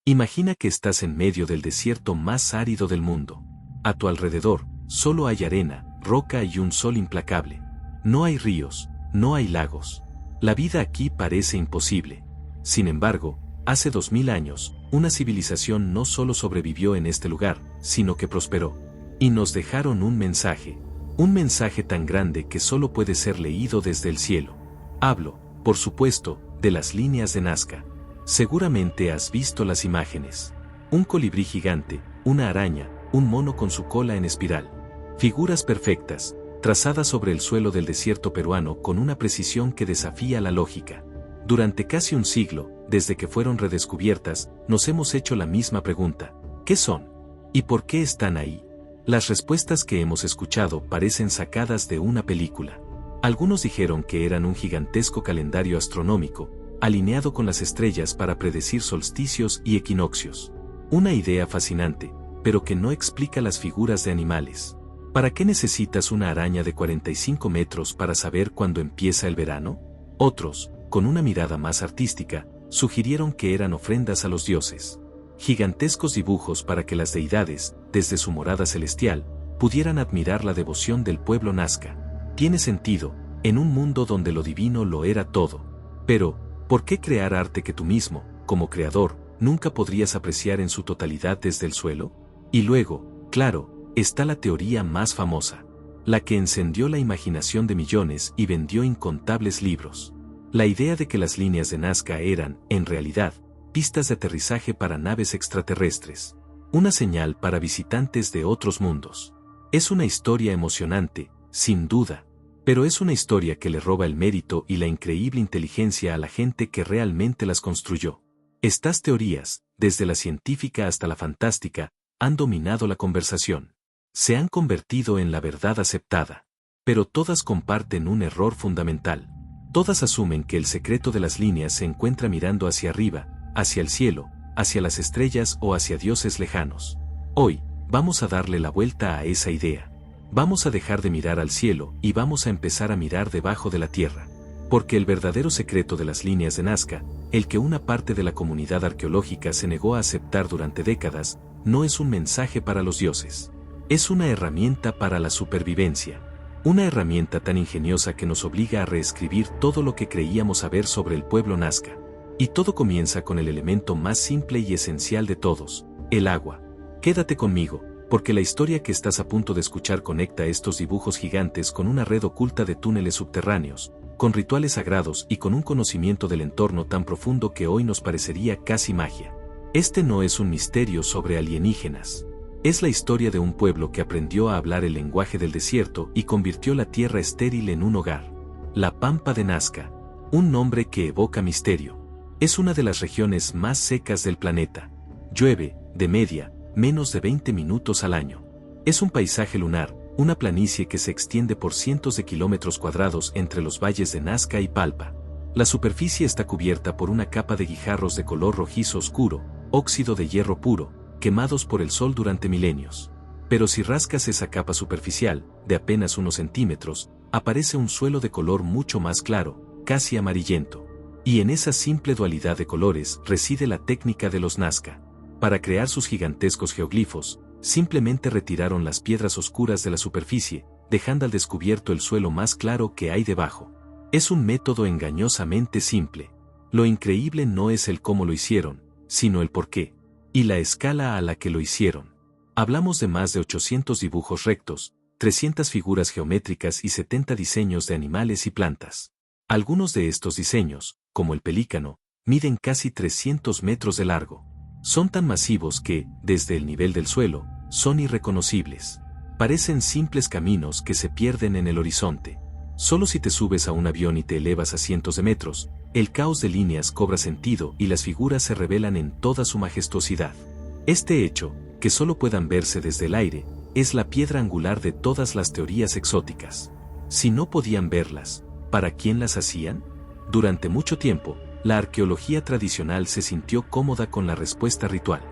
Imagina que estás en medio del desierto más árido del mundo. A tu alrededor, solo hay arena, roca y un sol implacable. No hay ríos, no hay lagos. La vida aquí parece imposible. Sin embargo, hace 2000 años, una civilización no solo sobrevivió en este lugar, sino que prosperó. Y nos dejaron un mensaje tan grande que solo puede ser leído desde el cielo. Hablo, por supuesto, de las líneas de Nazca. Seguramente has visto las imágenes. Un colibrí gigante, una araña, un mono con su cola en espiral. Figuras perfectas, trazadas sobre el suelo del desierto peruano con una precisión que desafía la lógica. Durante casi un siglo, desde que fueron redescubiertas, nos hemos hecho la misma pregunta. ¿Qué son? ¿Y por qué están ahí? Las respuestas que hemos escuchado parecen sacadas de una película. Algunos dijeron que eran un gigantesco calendario astronómico, alineado con las estrellas para predecir solsticios y equinoccios. Una idea fascinante, pero que no explica las figuras de animales. ¿Para qué necesitas una araña de 45 metros para saber cuándo empieza el verano? Otros, con una mirada más artística, sugirieron que eran ofrendas a los dioses. Gigantescos dibujos para que las deidades, desde su morada celestial, pudieran admirar la devoción del pueblo Nazca. Tiene sentido, en un mundo donde lo divino lo era todo. Pero, ¿por qué crear arte que tú mismo, como creador, nunca podrías apreciar en su totalidad desde el suelo? Y luego, claro, está la teoría más famosa, la que encendió la imaginación de millones y vendió incontables libros. La idea de que las líneas de Nazca eran, en realidad, pistas de aterrizaje para naves extraterrestres. Una señal para visitantes de otros mundos. Es una historia emocionante, sin duda, pero es una historia que le roba el mérito y la increíble inteligencia a la gente que realmente las construyó. Estas teorías, desde la científica hasta la fantástica, han dominado la conversación. Se han convertido en la verdad aceptada. Pero todas comparten un error fundamental. Todas asumen que el secreto de las líneas se encuentra mirando hacia arriba, hacia el cielo, hacia las estrellas o hacia dioses lejanos. Hoy, vamos a darle la vuelta a esa idea. Vamos a dejar de mirar al cielo y vamos a empezar a mirar debajo de la tierra. Porque el verdadero secreto de las líneas de Nazca, el que una parte de la comunidad arqueológica se negó a aceptar durante décadas, no es un mensaje para los dioses. Es una herramienta para la supervivencia. Una herramienta tan ingeniosa que nos obliga a reescribir todo lo que creíamos saber sobre el pueblo Nazca. Y todo comienza con el elemento más simple y esencial de todos, el agua. Quédate conmigo, porque la historia que estás a punto de escuchar conecta estos dibujos gigantes con una red oculta de túneles subterráneos, con rituales sagrados y con un conocimiento del entorno tan profundo que hoy nos parecería casi magia. Este no es un misterio sobre alienígenas. Es la historia de un pueblo que aprendió a hablar el lenguaje del desierto y convirtió la tierra estéril en un hogar. La Pampa de Nazca, un nombre que evoca misterio. Es una de las regiones más secas del planeta. Llueve, de media, menos de 20 minutos al año. Es un paisaje lunar, una planicie que se extiende por cientos de kilómetros cuadrados entre los valles de Nazca y Palpa. La superficie está cubierta por una capa de guijarros de color rojizo oscuro, óxido de hierro puro, quemados por el sol durante milenios. Pero si rascas esa capa superficial, de apenas unos centímetros, aparece un suelo de color mucho más claro, casi amarillento. Y en esa simple dualidad de colores reside la técnica de los Nazca. Para crear sus gigantescos geoglifos, simplemente retiraron las piedras oscuras de la superficie, dejando al descubierto el suelo más claro que hay debajo. Es un método engañosamente simple. Lo increíble no es el cómo lo hicieron, sino el por qué, y la escala a la que lo hicieron. Hablamos de más de 800 dibujos rectos, 300 figuras geométricas y 70 diseños de animales y plantas. Algunos de estos diseños, como el pelícano, miden casi 300 metros de largo. Son tan masivos que, desde el nivel del suelo, son irreconocibles. Parecen simples caminos que se pierden en el horizonte. Solo si te subes a un avión y te elevas a cientos de metros, el caos de líneas cobra sentido y las figuras se revelan en toda su majestuosidad. Este hecho, que solo puedan verse desde el aire, es la piedra angular de todas las teorías exóticas. Si no podían verlas, ¿para quién las hacían? Durante mucho tiempo, la arqueología tradicional se sintió cómoda con la respuesta ritual.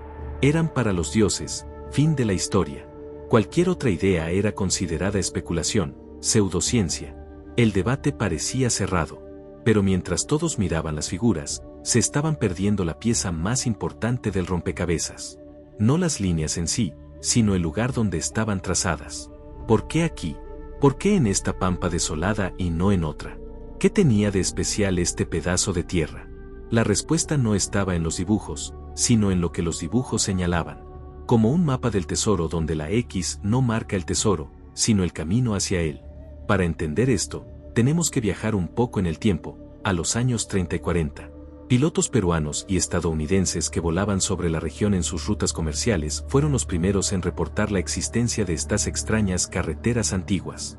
Eran para los dioses, fin de la historia. Cualquier otra idea era considerada especulación, pseudociencia. El debate parecía cerrado. Pero mientras todos miraban las figuras, Se estaban perdiendo la pieza más importante del rompecabezas. No las líneas en sí, sino el lugar donde estaban trazadas. ¿Por qué aquí? ¿Por qué en esta pampa desolada y no en otra? ¿Qué tenía de especial este pedazo de tierra? La respuesta no estaba en los dibujos, sino en lo que los dibujos señalaban. Como un mapa del tesoro donde la X no marca el tesoro, sino el camino hacia él. Para entender esto, tenemos que viajar un poco en el tiempo, a los años 30 y 40. Pilotos peruanos y estadounidenses que volaban sobre la región en sus rutas comerciales fueron los primeros en reportar la existencia de estas extrañas carreteras antiguas.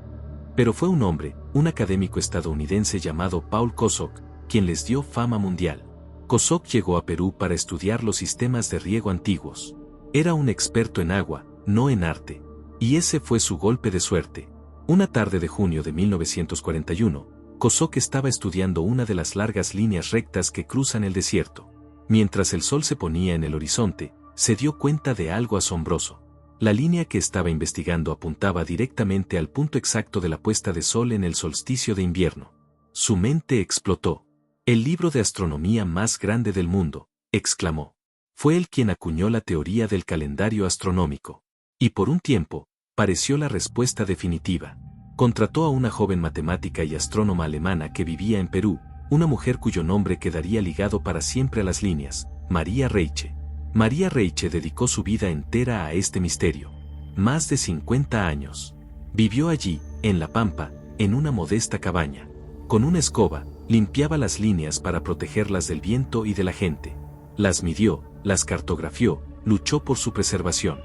Pero fue un hombre, un académico estadounidense llamado Paul Kosok, quien les dio fama mundial. Kosok llegó a Perú para estudiar los sistemas de riego antiguos. Era un experto en agua, no en arte. Y ese fue su golpe de suerte. Una tarde de junio de 1941, Kosok estaba estudiando una de las largas líneas rectas que cruzan el desierto. Mientras el sol se ponía en el horizonte, se dio cuenta de algo asombroso. La línea que estaba investigando apuntaba directamente al punto exacto de la puesta de sol en el solsticio de invierno. Su mente explotó. «El libro de astronomía más grande del mundo», exclamó. Fue él quien acuñó la teoría del calendario astronómico. Y por un tiempo, pareció la respuesta definitiva. Contrató a una joven matemática y astrónoma alemana que vivía en Perú, una mujer cuyo nombre quedaría ligado para siempre a las líneas, María Reiche. María Reiche dedicó su vida entera a este misterio. Más de 50 años. Vivió allí, en La Pampa, en una modesta cabaña. Con una escoba, limpiaba las líneas para protegerlas del viento y de la gente. Las midió, las cartografió, luchó por su preservación.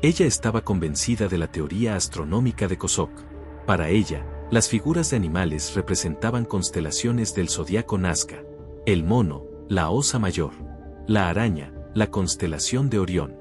Ella estaba convencida de la teoría astronómica de Kosok. Para ella, las figuras de animales representaban constelaciones del zodiaco Nazca. El mono, la Osa Mayor. La araña, la constelación de Orión.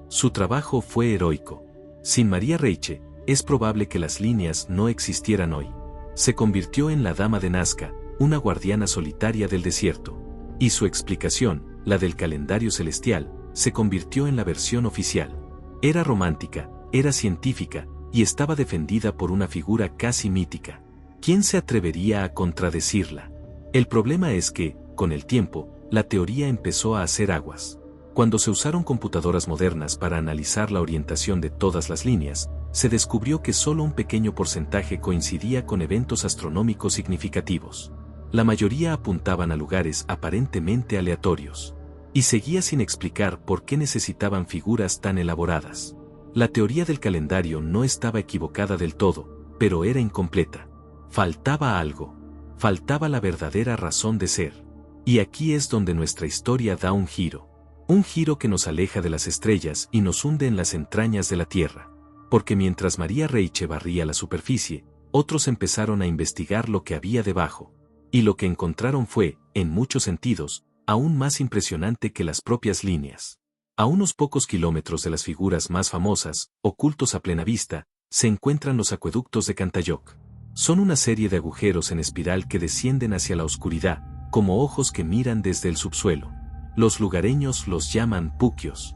Su trabajo fue heroico. Sin María Reiche, es probable que las líneas no existieran hoy. Se convirtió en la Dama de Nazca, una guardiana solitaria del desierto. Y su explicación, la del calendario celestial, se convirtió en la versión oficial. Era romántica, era científica, y estaba defendida por una figura casi mítica. ¿Quién se atrevería a contradecirla? El problema es que, con el tiempo, la teoría empezó a hacer aguas. Cuando se usaron computadoras modernas para analizar la orientación de todas las líneas, se descubrió que solo un pequeño porcentaje coincidía con eventos astronómicos significativos. La mayoría apuntaban a lugares aparentemente aleatorios. Y seguía sin explicar por qué necesitaban figuras tan elaboradas. La teoría del calendario no estaba equivocada del todo, pero era incompleta. Faltaba algo. Faltaba la verdadera razón de ser. Y aquí es donde nuestra historia da un giro. Un giro que nos aleja de las estrellas y nos hunde en las entrañas de la Tierra. Porque mientras María Reiche barría la superficie, otros empezaron a investigar lo que había debajo. Y lo que encontraron fue, en muchos sentidos, aún más impresionante que las propias líneas. A unos pocos kilómetros de las figuras más famosas, ocultos a plena vista, se encuentran los acueductos de Cantayoc. Son una serie de agujeros en espiral que descienden hacia la oscuridad, como ojos que miran desde el subsuelo. Los lugareños los llaman puquios.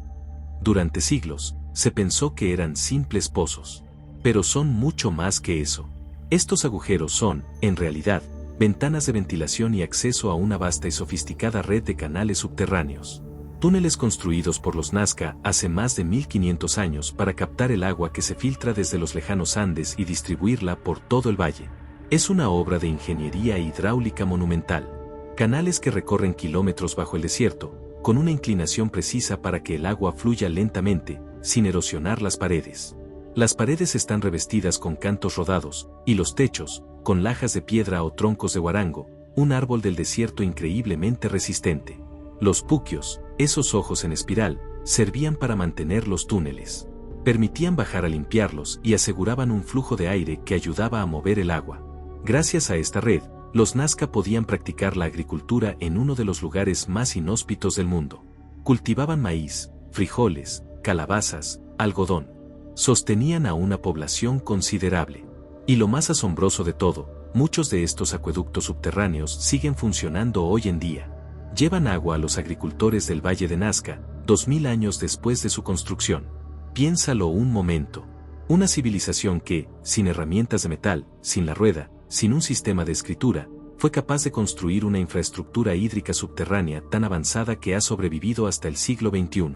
Durante siglos, se pensó que eran simples pozos. Pero son mucho más que eso. Estos agujeros son, en realidad, ventanas de ventilación y acceso a una vasta y sofisticada red de canales subterráneos. Túneles construidos por los Nazca hace más de 1500 años para captar el agua que se filtra desde los lejanos Andes y distribuirla por todo el valle. Es una obra de ingeniería hidráulica monumental. Canales que recorren kilómetros bajo el desierto, con una inclinación precisa para que el agua fluya lentamente, sin erosionar las paredes. Las paredes están revestidas con cantos rodados, y los techos, con lajas de piedra o troncos de guarango, un árbol del desierto increíblemente resistente. Los puquios, esos ojos en espiral, servían para mantener los túneles. Permitían bajar a limpiarlos y aseguraban un flujo de aire que ayudaba a mover el agua. Gracias a esta red, los Nazca podían practicar la agricultura en uno de los lugares más inhóspitos del mundo. Cultivaban maíz, frijoles, calabazas, algodón. Sostenían a una población considerable. Y lo más asombroso de todo, muchos de estos acueductos subterráneos siguen funcionando hoy en día. Llevan agua a los agricultores del Valle de Nazca, 2000 años después de su construcción. Piénsalo un momento. Una civilización que, sin herramientas de metal, sin la rueda, sin un sistema de escritura, fue capaz de construir una infraestructura hídrica subterránea tan avanzada que ha sobrevivido hasta el siglo XXI.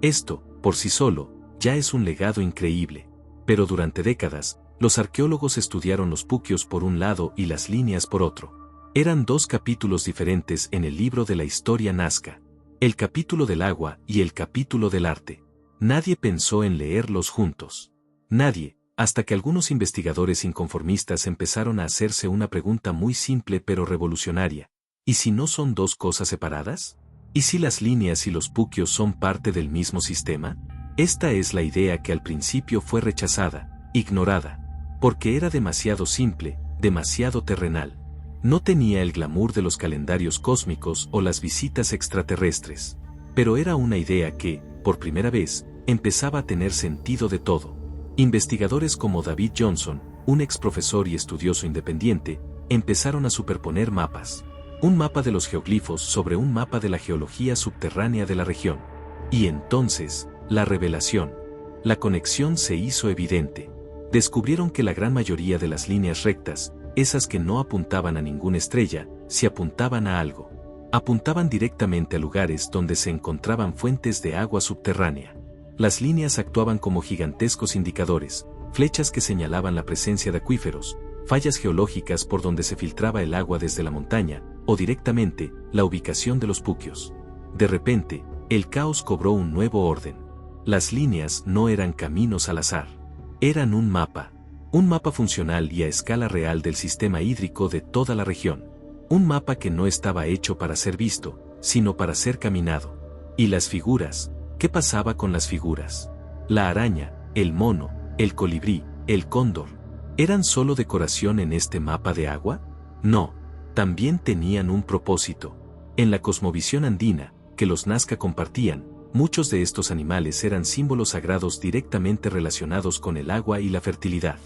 Esto, por sí solo, ya es un legado increíble. Pero durante décadas, los arqueólogos estudiaron los puquios por un lado y las líneas por otro. Eran dos capítulos diferentes en el libro de la historia Nazca. El capítulo del agua y el capítulo del arte. Nadie pensó en leerlos juntos. Nadie, hasta que algunos investigadores inconformistas empezaron a hacerse una pregunta muy simple pero revolucionaria. ¿Y si no son dos cosas separadas? ¿Y si las líneas y los puquios son parte del mismo sistema? Esta es la idea que al principio fue rechazada, ignorada, porque era demasiado simple, demasiado terrenal. No tenía el glamour de los calendarios cósmicos o las visitas extraterrestres. Pero era una idea que, por primera vez, empezaba a tener sentido de todo. Investigadores como David Johnson, un ex profesor y estudioso independiente, empezaron a superponer mapas. Un mapa de los geoglifos sobre un mapa de la geología subterránea de la región. Y entonces, la revelación. La conexión se hizo evidente. Descubrieron que la gran mayoría de las líneas rectas, esas que no apuntaban a ninguna estrella, si apuntaban a algo. Apuntaban directamente a lugares donde se encontraban fuentes de agua subterránea. Las líneas actuaban como gigantescos indicadores, flechas que señalaban la presencia de acuíferos, fallas geológicas por donde se filtraba el agua desde la montaña, o directamente, la ubicación de los puquios. De repente, el caos cobró un nuevo orden. Las líneas no eran caminos al azar. Eran un mapa funcional y a escala real del sistema hídrico de toda la región. Un mapa que no estaba hecho para ser visto, sino para ser caminado. ¿Y las figuras? ¿Qué pasaba con las figuras? La araña, el mono, el colibrí, el cóndor, ¿eran solo decoración en este mapa de agua? No, también tenían un propósito. En la cosmovisión andina, que los Nazca compartían, muchos de estos animales eran símbolos sagrados directamente relacionados con el agua y la fertilidad.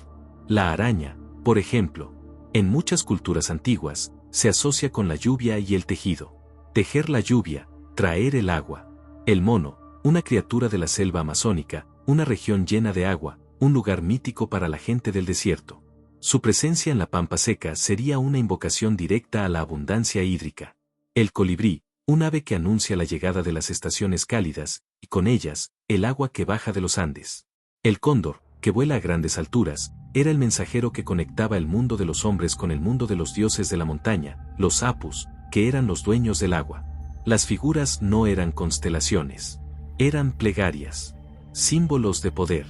La araña, por ejemplo, en muchas culturas antiguas, se asocia con la lluvia y el tejido. Tejer la lluvia, traer el agua. El mono, una criatura de la selva amazónica, una región llena de agua, un lugar mítico para la gente del desierto. Su presencia en la pampa seca sería una invocación directa a la abundancia hídrica. El colibrí, un ave que anuncia la llegada de las estaciones cálidas, y con ellas, el agua que baja de los Andes. El cóndor, que vuela a grandes alturas, era el mensajero que conectaba el mundo de los hombres con el mundo de los dioses de la montaña, los apus, que eran los dueños del agua. Las figuras no eran constelaciones. Eran plegarias. Símbolos de poder.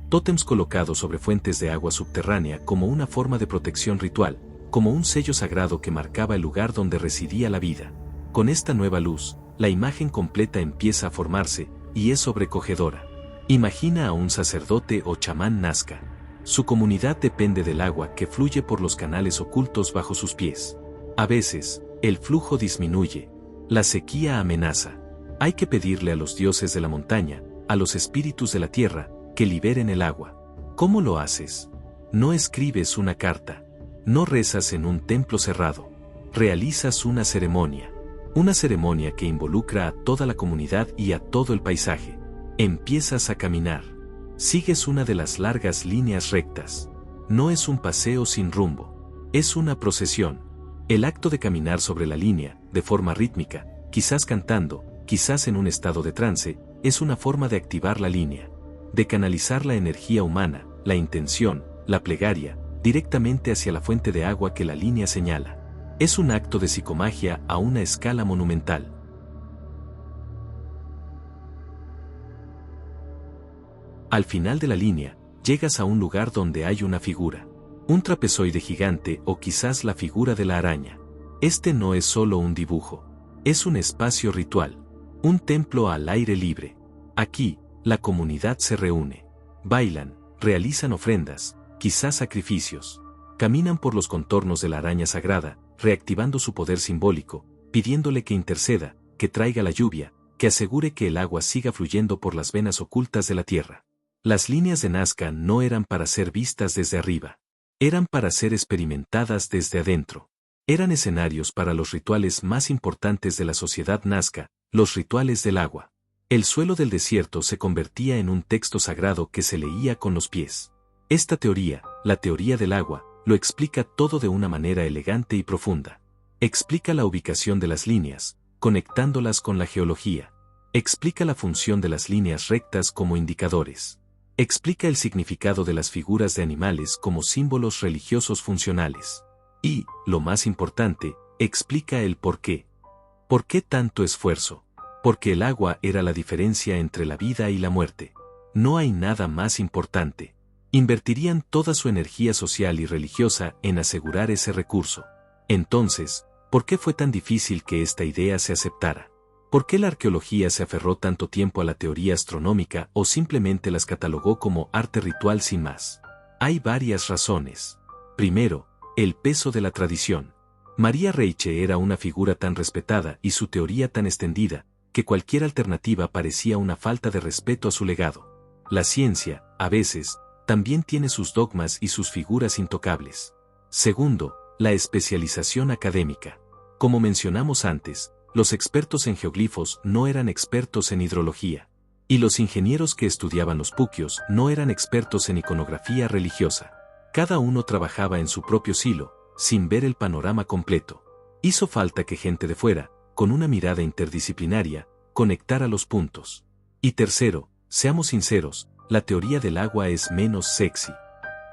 Tótems colocados sobre fuentes de agua subterránea como una forma de protección ritual, como un sello sagrado que marcaba el lugar donde residía la vida. Con esta nueva luz, la imagen completa empieza a formarse, y es sobrecogedora. Imagina a un sacerdote o chamán Nazca. Su comunidad depende del agua que fluye por los canales ocultos bajo sus pies. A veces, el flujo disminuye. La sequía amenaza. Hay que pedirle a los dioses de la montaña, a los espíritus de la tierra, que liberen el agua. ¿Cómo lo haces? No escribes una carta. No rezas en un templo cerrado. Realizas una ceremonia. Una ceremonia que involucra a toda la comunidad y a todo el paisaje. Empiezas a caminar. Sigues una de las largas líneas rectas. No es un paseo sin rumbo. Es una procesión. El acto de caminar sobre la línea, de forma rítmica, quizás cantando, quizás en un estado de trance, es una forma de activar la línea. De canalizar la energía humana, la intención, la plegaria, directamente hacia la fuente de agua que la línea señala. Es un acto de psicomagia a una escala monumental. Al final de la línea, llegas a un lugar donde hay una figura. Un trapezoide gigante o quizás la figura de la araña. Este no es solo un dibujo. Es un espacio ritual. Un templo al aire libre. Aquí, la comunidad se reúne. Bailan, realizan ofrendas, quizás sacrificios. Caminan por los contornos de la araña sagrada, reactivando su poder simbólico, pidiéndole que interceda, que traiga la lluvia, que asegure que el agua siga fluyendo por las venas ocultas de la tierra. Las líneas de Nazca no eran para ser vistas desde arriba. Eran para ser experimentadas desde adentro. Eran escenarios para los rituales más importantes de la sociedad Nazca, los rituales del agua. El suelo del desierto se convertía en un texto sagrado que se leía con los pies. Esta teoría, la teoría del agua, lo explica todo de una manera elegante y profunda. Explica la ubicación de las líneas, conectándolas con la geología. Explica la función de las líneas rectas como indicadores. Explica el significado de las figuras de animales como símbolos religiosos funcionales. Y, lo más importante, explica el por qué. ¿Por qué tanto esfuerzo? Porque el agua era la diferencia entre la vida y la muerte. No hay nada más importante. Invertirían toda su energía social y religiosa en asegurar ese recurso. Entonces, ¿por qué fue tan difícil que esta idea se aceptara? ¿Por qué la arqueología se aferró tanto tiempo a la teoría astronómica o simplemente las catalogó como arte ritual sin más? Hay varias razones. Primero, el peso de la tradición. María Reiche era una figura tan respetada y su teoría tan extendida, que cualquier alternativa parecía una falta de respeto a su legado. La ciencia, a veces, también tiene sus dogmas y sus figuras intocables. Segundo, la especialización académica. Como mencionamos antes, los expertos en geoglifos no eran expertos en hidrología. Y los ingenieros que estudiaban los puquios no eran expertos en iconografía religiosa. Cada uno trabajaba en su propio silo, sin ver el panorama completo. Hizo falta que gente de fuera, con una mirada interdisciplinaria, conectara los puntos. Y tercero, seamos sinceros, la teoría del agua es menos sexy.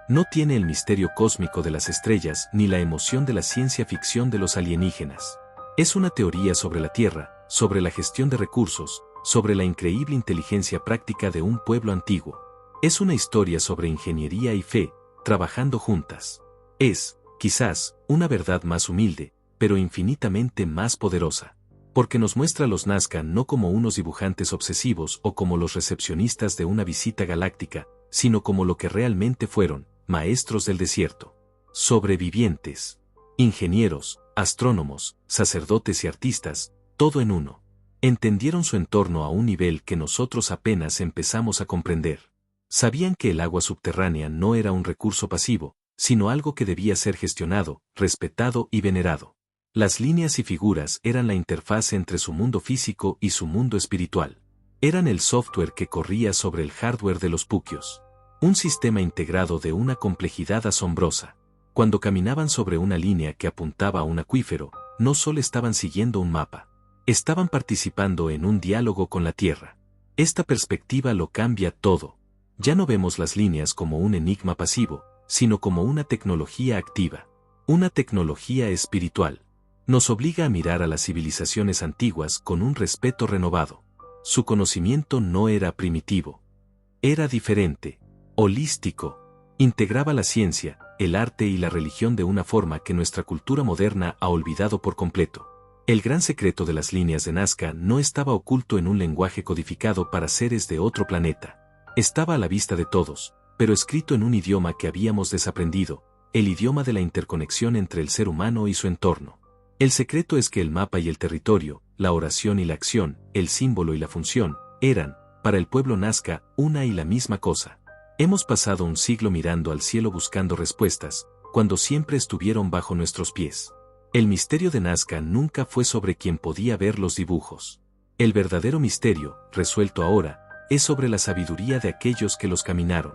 No tiene el misterio cósmico de las estrellas ni la emoción de la ciencia ficción de los alienígenas. Es una teoría sobre la Tierra, sobre la gestión de recursos, sobre la increíble inteligencia práctica de un pueblo antiguo. Es una historia sobre ingeniería y fe, trabajando juntas. Es, quizás, una verdad más humilde, pero infinitamente más poderosa. Porque nos muestra a los Nazca no como unos dibujantes obsesivos o como los recepcionistas de una visita galáctica, sino como lo que realmente fueron, maestros del desierto. Sobrevivientes. Ingenieros, astrónomos, sacerdotes y artistas, todo en uno. Entendieron su entorno a un nivel que nosotros apenas empezamos a comprender. Sabían que el agua subterránea no era un recurso pasivo, sino algo que debía ser gestionado, respetado y venerado. Las líneas y figuras eran la interfaz entre su mundo físico y su mundo espiritual. Eran el software que corría sobre el hardware de los puquios. Un sistema integrado de una complejidad asombrosa. Cuando caminaban sobre una línea que apuntaba a un acuífero, no solo estaban siguiendo un mapa. Estaban participando en un diálogo con la Tierra. Esta perspectiva lo cambia todo. Ya no vemos las líneas como un enigma pasivo, sino como una tecnología activa. Una tecnología espiritual. Nos obliga a mirar a las civilizaciones antiguas con un respeto renovado. Su conocimiento no era primitivo. Era diferente. Holístico. Integraba la ciencia, el arte y la religión de una forma que nuestra cultura moderna ha olvidado por completo. El gran secreto de las líneas de Nazca no estaba oculto en un lenguaje codificado para seres de otro planeta. Estaba a la vista de todos, pero escrito en un idioma que habíamos desaprendido, el idioma de la interconexión entre el ser humano y su entorno. El secreto es que el mapa y el territorio, la oración y la acción, el símbolo y la función, eran, para el pueblo Nazca, una y la misma cosa. Hemos pasado un siglo mirando al cielo buscando respuestas, cuando siempre estuvieron bajo nuestros pies. El misterio de Nazca nunca fue sobre quien podía ver los dibujos. El verdadero misterio, resuelto ahora, es sobre la sabiduría de aquellos que los caminaron.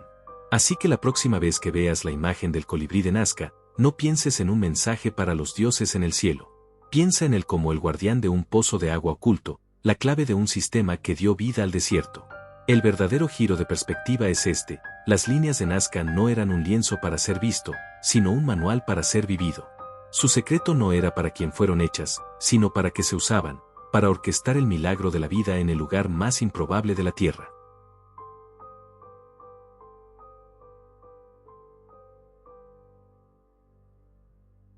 Así que la próxima vez que veas la imagen del colibrí de Nazca, no pienses en un mensaje para los dioses en el cielo. Piensa en él como el guardián de un pozo de agua oculto, la clave de un sistema que dio vida al desierto. El verdadero giro de perspectiva es este: las líneas de Nazca no eran un lienzo para ser visto, sino un manual para ser vivido. Su secreto no era para quien fueron hechas, sino para que se usaban, para orquestar el milagro de la vida en el lugar más improbable de la Tierra.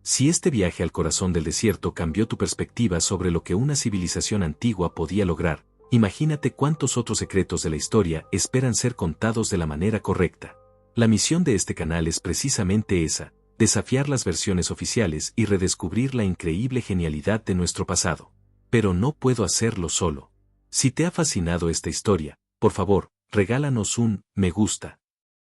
Si este viaje al corazón del desierto cambió tu perspectiva sobre lo que una civilización antigua podía lograr, imagínate cuántos otros secretos de la historia esperan ser contados de la manera correcta. La misión de este canal es precisamente esa: desafiar las versiones oficiales y redescubrir la increíble genialidad de nuestro pasado. Pero no puedo hacerlo solo. Si te ha fascinado esta historia, por favor, regálanos un me gusta.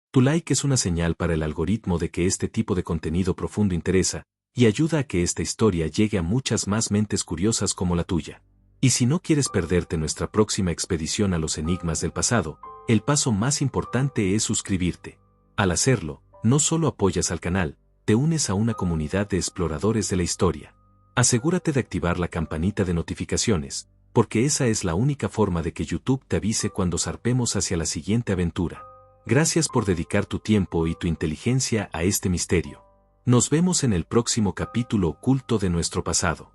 Tu like es una señal para el algoritmo de que este tipo de contenido profundo interesa, y ayuda a que esta historia llegue a muchas más mentes curiosas como la tuya. Y si no quieres perderte nuestra próxima expedición a los enigmas del pasado, el paso más importante es suscribirte. Al hacerlo, no solo apoyas al canal, te unes a una comunidad de exploradores de la historia. Asegúrate de activar la campanita de notificaciones, porque esa es la única forma de que YouTube te avise cuando zarpemos hacia la siguiente aventura. Gracias por dedicar tu tiempo y tu inteligencia a este misterio. Nos vemos en el próximo capítulo oculto de nuestro pasado.